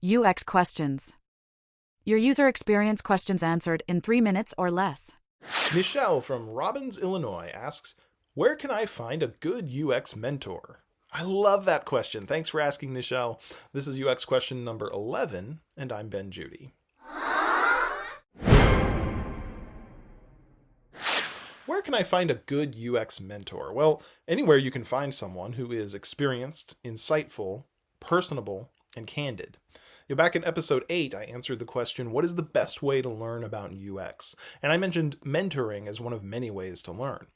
UX questions. Your user experience questions answered in 3 minutes or less. Michelle from Robbins, Illinois asks, where can I find a good UX mentor? I love that question. Thanks for asking, Michelle. This is UX question number 11, and I'm Ben Judy. Where can I find a good UX mentor? Well, anywhere you can find someone who is experienced, insightful, personable, and candid. Back in episode 8, I answered the question, what is the best way to learn about UX? And I mentioned mentoring as one of many ways to learn.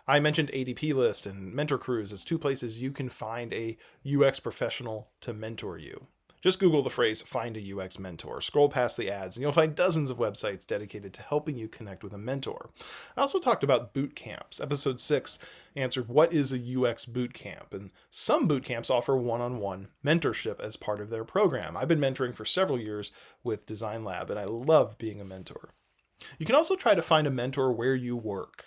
I mentioned ADP List and Mentor Cruise as two places you can find a UX professional to mentor you. Just Google the phrase find a UX mentor, scroll past the ads, and you'll find dozens of websites dedicated to helping you connect with a mentor. I also talked about boot camps. Episode 6 answered what is a UX boot camp, and some boot camps offer one-on-one mentorship as part of their program. I've been mentoring for several years with Design Lab, and I love being a mentor. You can also try to find a mentor where you work.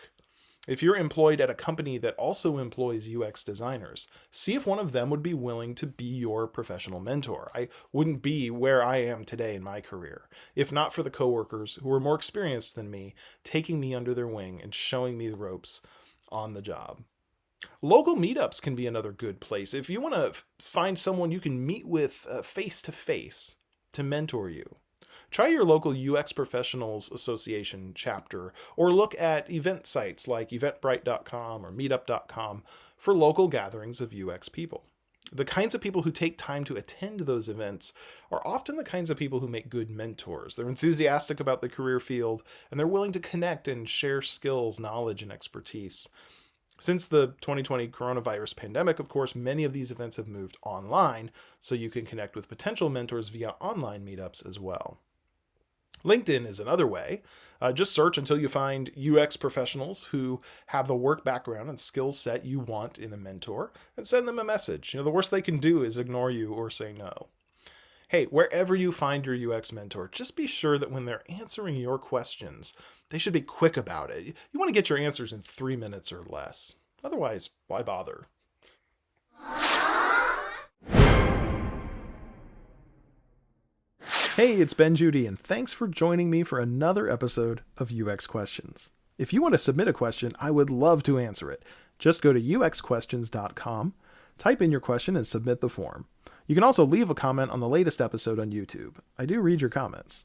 If you're employed at a company that also employs UX designers, see if one of them would be willing to be your professional mentor. I wouldn't be where I am today in my career if not for the coworkers who are more experienced than me, taking me under their wing and showing me the ropes on the job. Local meetups can be another good place. If you want to find someone you can meet with face-to-face to mentor you, try your local UX Professionals Association chapter, or look at event sites like eventbrite.com or meetup.com for local gatherings of UX people. The kinds of people who take time to attend those events are often the kinds of people who make good mentors. They're enthusiastic about the career field, and they're willing to connect and share skills, knowledge, and expertise. Since the 2020 coronavirus pandemic, of course, many of these events have moved online, so you can connect with potential mentors via online meetups as well. LinkedIn is another way. Just search until you find UX professionals who have the work background and skill set you want in a mentor, and send them a message. The worst they can do is ignore you or say no. Hey, wherever you find your UX mentor, just be sure that when they're answering your questions, they should be quick about it. You want to get your answers in 3 minutes or less. Otherwise, why bother? Hey, it's Ben Judy, and thanks for joining me for another episode of UX Questions. If you want to submit a question, I would love to answer it. Just go to uxquestions.com, type in your question, and submit the form. You can also leave a comment on the latest episode on YouTube. I do read your comments.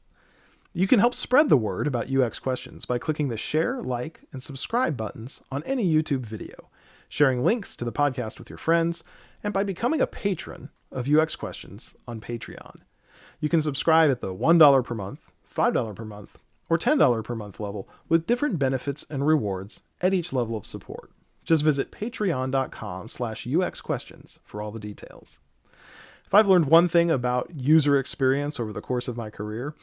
You can help spread the word about UX Questions by clicking the share, like, and subscribe buttons on any YouTube video, sharing links to the podcast with your friends, and by becoming a patron of UX Questions on Patreon. You can subscribe at the $1 per month, $5 per month, or $10 per month level with different benefits and rewards at each level of support. Just visit patreon.com/uxquestions for all the details. If I've learned one thing about user experience over the course of my career,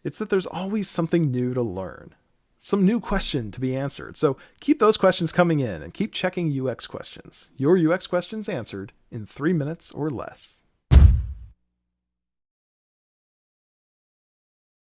it's that there's always something new to learn, some new question to be answered. So keep those questions coming in and keep checking UX Questions. Your UX questions answered in 3 minutes or less.